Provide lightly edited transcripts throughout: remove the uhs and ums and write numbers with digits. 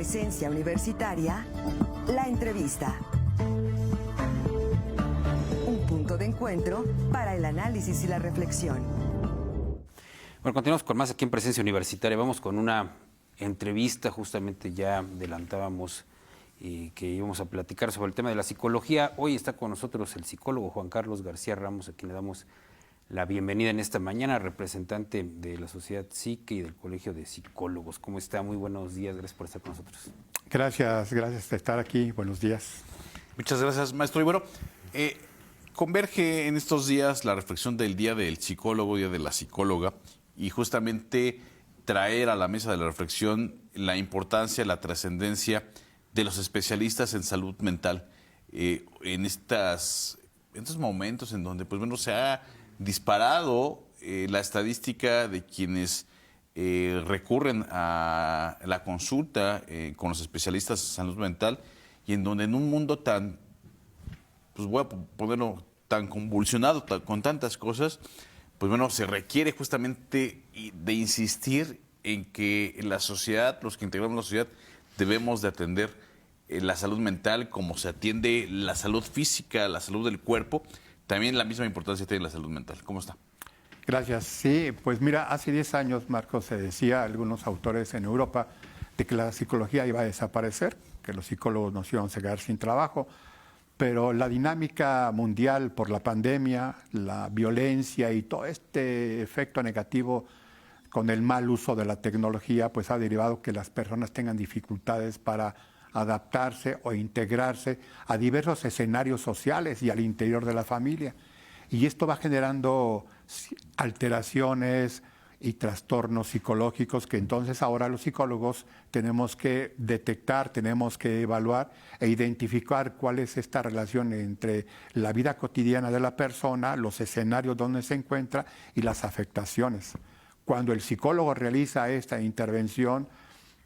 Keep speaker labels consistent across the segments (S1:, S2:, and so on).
S1: Presencia Universitaria, la entrevista. Un punto de encuentro para el análisis y la reflexión.
S2: Bueno, continuamos con más aquí en Presencia Universitaria. Vamos con una entrevista, justamente ya adelantábamos que íbamos a platicar sobre el tema de la psicología. Hoy está con nosotros el psicólogo Juan Carlos García Ramos, a quien le damos la bienvenida en esta mañana, representante de la Sociedad Psique y del Colegio de Psicólogos. ¿Cómo está? Muy buenos días, gracias por estar con nosotros.
S3: Gracias por estar aquí. Buenos días.
S4: Muchas gracias, maestro. Y bueno, converge en estos días la reflexión del Día del Psicólogo, Día de la Psicóloga, y justamente traer a la mesa de la reflexión la importancia, la trascendencia de los especialistas en salud mental en estos momentos en donde, pues bueno, se ha disparado la estadística de quienes recurren a la consulta con los especialistas en salud mental, y en donde en un mundo tan, pues voy a ponerlo, tan convulsionado, con tantas cosas, pues bueno, se requiere justamente de insistir en que la sociedad, los que integramos la sociedad, debemos de atender la salud mental como se atiende la salud física, la salud del cuerpo. También la misma importancia tiene la salud mental. ¿Cómo está?
S3: Gracias. Sí, pues mira, hace 10 años, Marcos, se decía a algunos autores en Europa de que la psicología iba a desaparecer, que los psicólogos nos íbamos a quedar sin trabajo, pero la dinámica mundial por la pandemia, la violencia y todo este efecto negativo con el mal uso de la tecnología, pues ha derivado que las personas tengan dificultades para adaptarse o integrarse a diversos escenarios sociales y al interior de la familia. Y esto va generando alteraciones y trastornos psicológicos que entonces ahora los psicólogos tenemos que detectar, tenemos que evaluar e identificar cuál es esta relación entre la vida cotidiana de la persona, los escenarios donde se encuentra y las afectaciones. Cuando el psicólogo realiza esta intervención,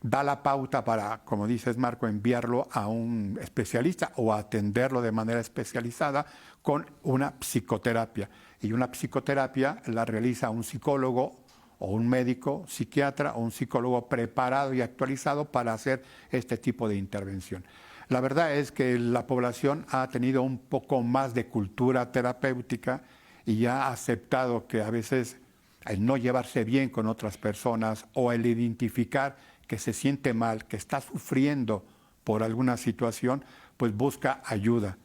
S3: da la pauta para, como dices, Marco, enviarlo a un especialista o atenderlo de manera especializada con una psicoterapia. Y una psicoterapia la realiza un psicólogo o un médico, psiquiatra o un psicólogo preparado y actualizado para hacer este tipo de intervención. La verdad es que la población ha tenido un poco más de cultura terapéutica y ha aceptado que a veces el no llevarse bien con otras personas o el identificar que se siente mal, que está sufriendo por alguna situación, pues busca ayuda.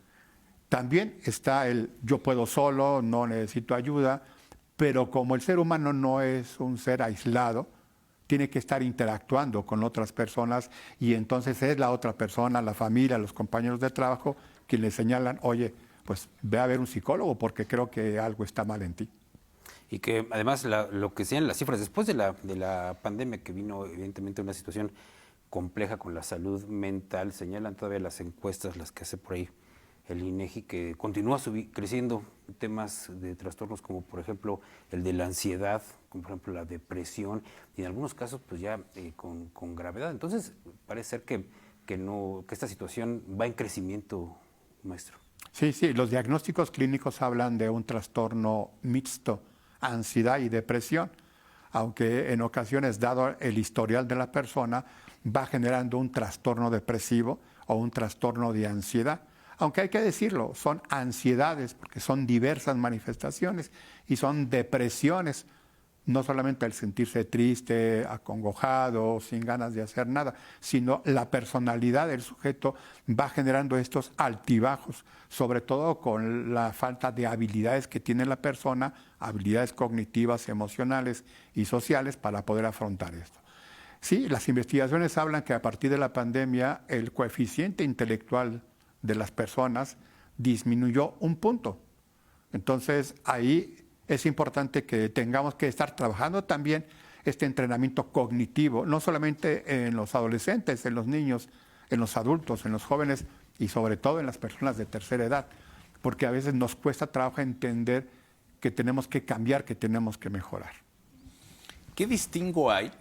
S3: También está el yo puedo solo, no necesito ayuda, pero como el ser humano no es un ser aislado, tiene que estar interactuando con otras personas y entonces es la otra persona, la familia, los compañeros de trabajo, quien le señalan, oye, pues ve a ver un psicólogo porque creo que algo está mal en ti.
S2: Y que además lo que sean las cifras, después de la pandemia, que vino evidentemente una situación compleja con la salud mental, señalan todavía las encuestas, las que hace por ahí el INEGI, que continúa creciendo temas de trastornos como por ejemplo el de la ansiedad, como por ejemplo la depresión, y en algunos casos pues ya con gravedad. Entonces parece ser que esta situación va en crecimiento, maestro.
S3: Sí, los diagnósticos clínicos hablan de un trastorno mixto, ansiedad y depresión, aunque en ocasiones, dado el historial de la persona, va generando un trastorno depresivo o un trastorno de ansiedad. Aunque hay que decirlo, son ansiedades porque son diversas manifestaciones y son depresiones, no solamente el sentirse triste, acongojado, sin ganas de hacer nada, sino la personalidad del sujeto va generando estos altibajos, sobre todo con la falta de habilidades que tiene la persona, habilidades cognitivas, emocionales y sociales para poder afrontar esto. Sí, las investigaciones hablan que a partir de la pandemia el coeficiente intelectual de las personas disminuyó 1 punto. Entonces ahí es importante que tengamos que estar trabajando también este entrenamiento cognitivo, no solamente en los adolescentes, en los niños, en los adultos, en los jóvenes y sobre todo en las personas de tercera edad, porque a veces nos cuesta trabajo entender que tenemos que cambiar, que tenemos que mejorar.
S4: ¿Qué distingo hay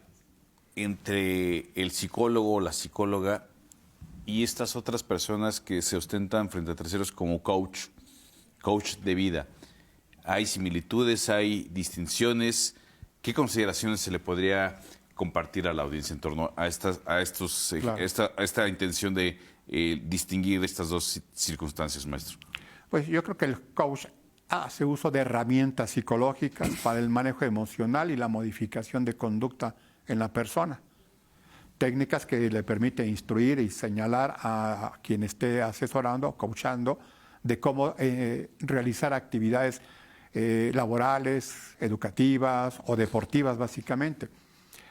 S4: entre el psicólogo o la psicóloga y estas otras personas que se ostentan frente a terceros como coach de vida? ¿Hay similitudes, hay distinciones? ¿Qué consideraciones se le podría compartir a la audiencia en torno a
S3: Claro.
S4: esta intención de distinguir estas dos circunstancias, maestro?
S3: Pues yo creo que el coach hace uso de herramientas psicológicas para el manejo emocional y la modificación de conducta en la persona. Técnicas que le permiten instruir y señalar a quien esté asesorando, coachando, de cómo realizar actividades laborales, educativas o deportivas básicamente.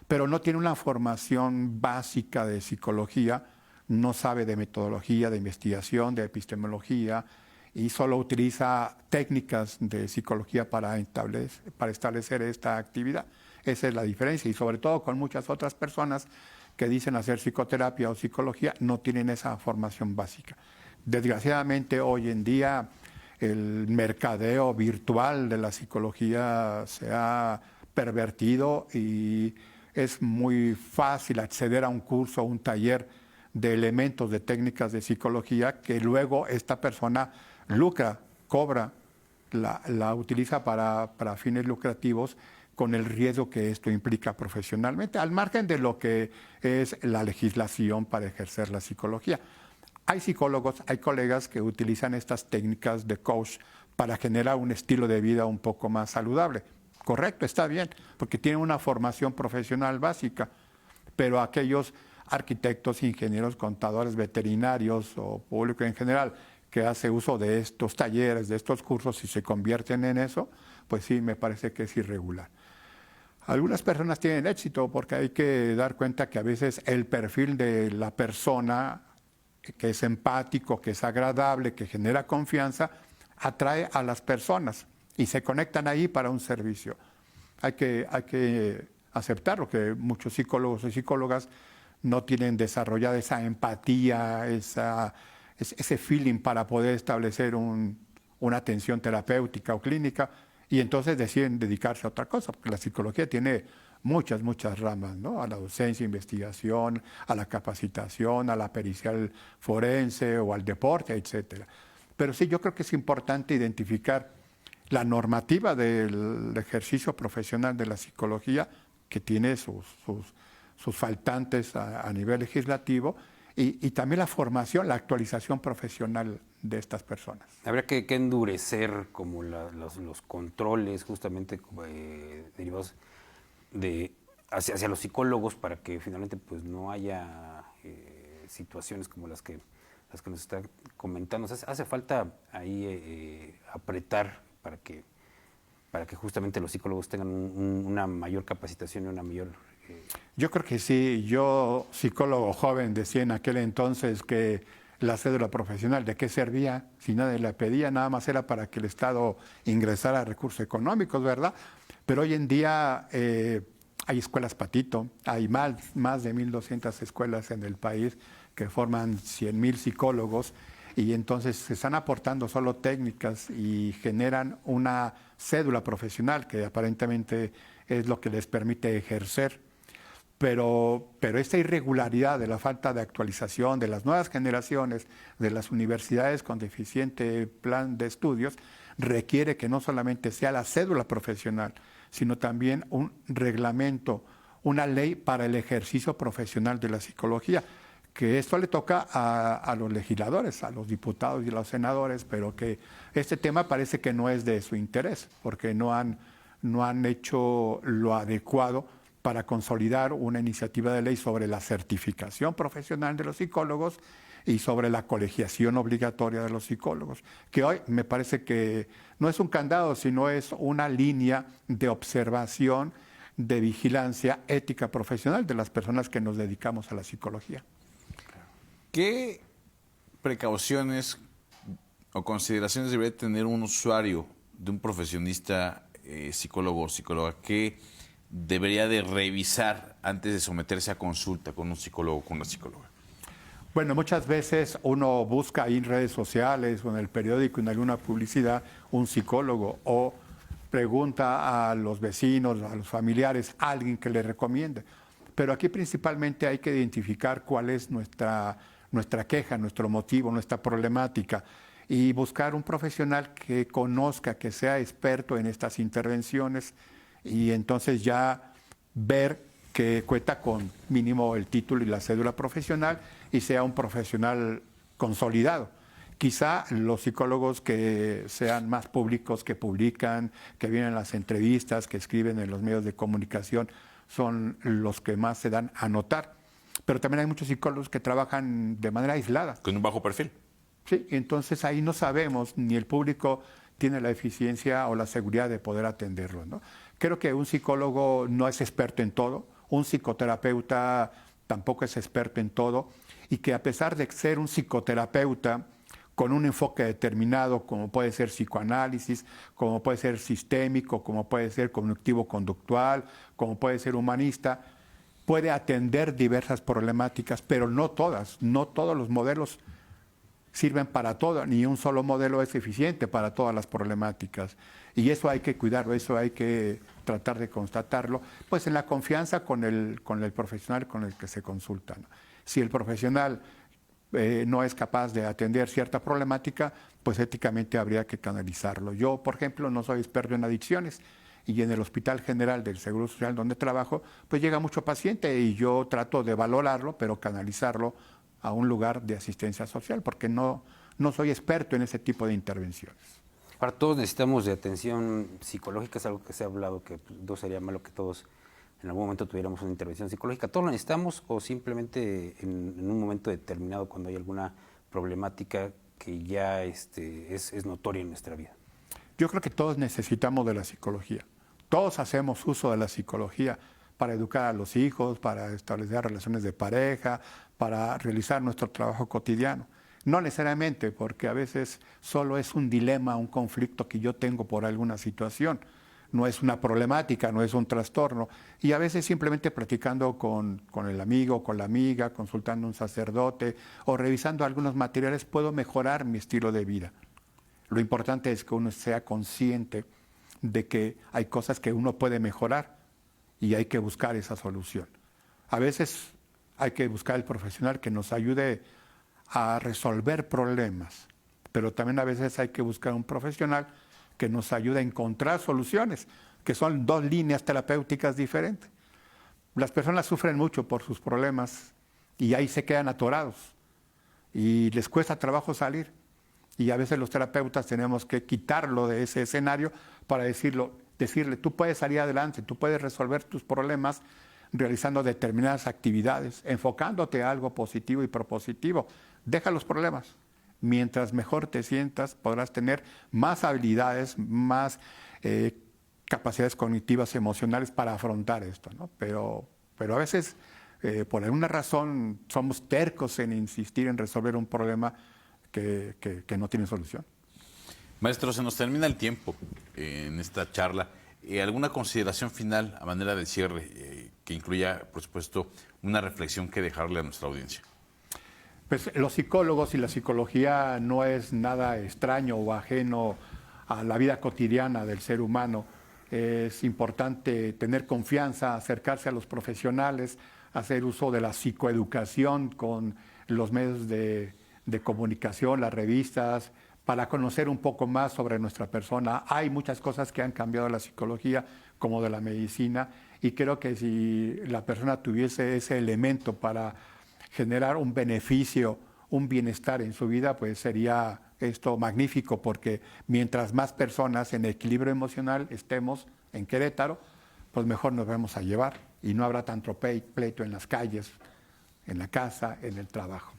S3: Pero no tiene una formación básica de psicología, no sabe de metodología, de investigación, de epistemología, y solo utiliza técnicas de psicología para establecer esta actividad. Esa es la diferencia, y sobre todo con muchas otras personas que dicen hacer psicoterapia o psicología, no tienen esa formación básica. Desgraciadamente, hoy en día, el mercadeo virtual de la psicología se ha pervertido y es muy fácil acceder a un curso o un taller de elementos de técnicas de psicología que luego esta persona lucra, cobra, la utiliza para fines lucrativos, con el riesgo que esto implica profesionalmente, al margen de lo que es la legislación para ejercer la psicología. Hay psicólogos, hay colegas que utilizan estas técnicas de coach para generar un estilo de vida un poco más saludable. Correcto, está bien, porque tienen una formación profesional básica, pero aquellos arquitectos, ingenieros, contadores, veterinarios o público en general que hace uso de estos talleres, de estos cursos y se convierten en eso, pues sí, me parece que es irregular. Algunas personas tienen éxito porque hay que dar cuenta que a veces el perfil de la persona que es empático, que es agradable, que genera confianza, atrae a las personas y se conectan ahí para un servicio. Hay que aceptarlo, que muchos psicólogos y psicólogas no tienen desarrollada esa empatía, ese feeling para poder establecer una atención terapéutica o clínica, y entonces deciden dedicarse a otra cosa, porque la psicología tiene muchas ramas, ¿no? A la docencia, investigación, a la capacitación, a la pericial forense o al deporte, etcétera. Pero sí, yo creo que es importante identificar la normativa del ejercicio profesional de la psicología, que tiene sus faltantes a nivel legislativo, y también la formación, la actualización profesional de estas personas.
S2: Habría que endurecer como los controles justamente derivados hacia los psicólogos, para que finalmente pues no haya situaciones como las que nos está comentando. O sea, hace falta ahí apretar para que justamente los psicólogos tengan una mayor capacitación y una mayor...
S3: Yo creo que sí. Yo, psicólogo joven, decía en aquel entonces que la cédula profesional, ¿de qué servía? Si nadie la pedía, nada más era para que el Estado ingresara recursos económicos, ¿verdad? Pero hoy en día hay escuelas patito, hay más de 1.200 escuelas en el país que forman 100,000 psicólogos, y entonces se están aportando solo técnicas y generan una cédula profesional que aparentemente es lo que les permite ejercer. Pero esta irregularidad de la falta de actualización de las nuevas generaciones, de las universidades con deficiente plan de estudios, requiere que no solamente sea la cédula profesional, sino también un reglamento, una ley para el ejercicio profesional de la psicología, que esto le toca a los legisladores, a los diputados y a los senadores, pero que este tema parece que no es de su interés, porque no han hecho lo adecuado para consolidar una iniciativa de ley sobre la certificación profesional de los psicólogos y sobre la colegiación obligatoria de los psicólogos, que hoy me parece que no es un candado, sino es una línea de observación, de vigilancia ética profesional de las personas que nos dedicamos a la psicología.
S4: ¿Qué precauciones o consideraciones debería tener un usuario de un profesionista psicólogo o psicóloga que debería de revisar antes de someterse a consulta con un psicólogo o con una psicóloga?
S3: Bueno, muchas veces uno busca ahí en redes sociales o en el periódico, en alguna publicidad, un psicólogo, o pregunta a los vecinos, a los familiares, a alguien que le recomiende. Pero aquí principalmente hay que identificar cuál es nuestra queja, nuestro motivo, nuestra problemática, y buscar un profesional que conozca, que sea experto en estas intervenciones, y entonces ya ver que cuenta con mínimo el título y la cédula profesional y sea un profesional consolidado. Quizá los psicólogos que sean más públicos, que publican, que vienen a las entrevistas, que escriben en los medios de comunicación, son los que más se dan a notar. Pero también hay muchos psicólogos que trabajan de manera aislada.
S4: Con un bajo perfil.
S3: Sí, entonces ahí no sabemos, ni el público tiene la eficiencia o la seguridad de poder atenderlo, ¿no? Creo que un psicólogo no es experto en todo, un psicoterapeuta tampoco es experto en todo, y que a pesar de ser un psicoterapeuta con un enfoque determinado, como puede ser psicoanálisis, como puede ser sistémico, como puede ser cognitivo-conductual, como puede ser humanista, puede atender diversas problemáticas, pero no todas, no todos los modelos sirven para todo, ni un solo modelo es eficiente para todas las problemáticas. Y eso hay que cuidarlo, eso hay que tratar de constatarlo, pues en la confianza con el profesional con el que se consulta, ¿no? Si el profesional no es capaz de atender cierta problemática, pues éticamente habría que canalizarlo. Yo, por ejemplo, no soy experto en adicciones y en el Hospital General del Seguro Social donde trabajo, pues llega mucho paciente y yo trato de valorarlo, pero canalizarlo a un lugar de asistencia social, porque no soy experto en ese tipo de intervenciones.
S2: Ahora, todos necesitamos de atención psicológica, es algo que se ha hablado, que no sería malo que todos en algún momento tuviéramos una intervención psicológica. ¿Todos lo necesitamos o simplemente en un momento determinado, cuando hay alguna problemática que ya es notoria en nuestra vida?
S3: Yo creo que todos necesitamos de la psicología. Todos hacemos uso de la psicología para educar a los hijos, para establecer relaciones de pareja, para realizar nuestro trabajo cotidiano. No necesariamente, porque a veces solo es un dilema, un conflicto que yo tengo por alguna situación. No es una problemática, no es un trastorno. Y a veces simplemente platicando con el amigo, con la amiga, consultando a un sacerdote o revisando algunos materiales, puedo mejorar mi estilo de vida. Lo importante es que uno sea consciente de que hay cosas que uno puede mejorar y hay que buscar esa solución. A veces hay que buscar el profesional que nos ayude a resolver problemas, pero también a veces hay que buscar un profesional que nos ayude a encontrar soluciones, que son dos líneas terapéuticas diferentes. Las personas sufren mucho por sus problemas y ahí se quedan atorados y les cuesta trabajo salir. Y a veces los terapeutas tenemos que quitarlo de ese escenario para decirle, tú puedes salir adelante, tú puedes resolver tus problemas realizando determinadas actividades, enfocándote a algo positivo y propositivo. Deja los problemas. Mientras mejor te sientas, podrás tener más habilidades, más capacidades cognitivas, emocionales para afrontar esto, ¿no? Pero a veces, por alguna razón, somos tercos en insistir en resolver un problema que no tiene solución.
S4: Maestro, se nos termina el tiempo en esta charla. ¿Alguna consideración final a manera de cierre que incluya, por supuesto, una reflexión que dejarle a nuestra audiencia?
S3: Pues los psicólogos y la psicología no es nada extraño o ajeno a la vida cotidiana del ser humano. Es importante tener confianza, acercarse a los profesionales, hacer uso de la psicoeducación con los medios de comunicación, las revistas, para conocer un poco más sobre nuestra persona. Hay muchas cosas que han cambiado de la psicología como de la medicina y creo que si la persona tuviese ese elemento para generar un beneficio, un bienestar en su vida, pues sería esto magnífico, porque mientras más personas en equilibrio emocional estemos en Querétaro, pues mejor nos vamos a llevar y no habrá tanto pleito en las calles, en la casa, en el trabajo.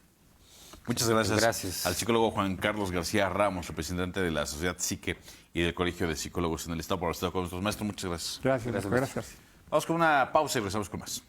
S4: Muchas gracias al psicólogo Juan Carlos García Ramos, representante de la Sociedad Psique y del Colegio de Psicólogos en el Estado, por haber estado con nosotros. Maestro, muchas gracias.
S3: Gracias.
S4: Vamos con una pausa y regresamos con más.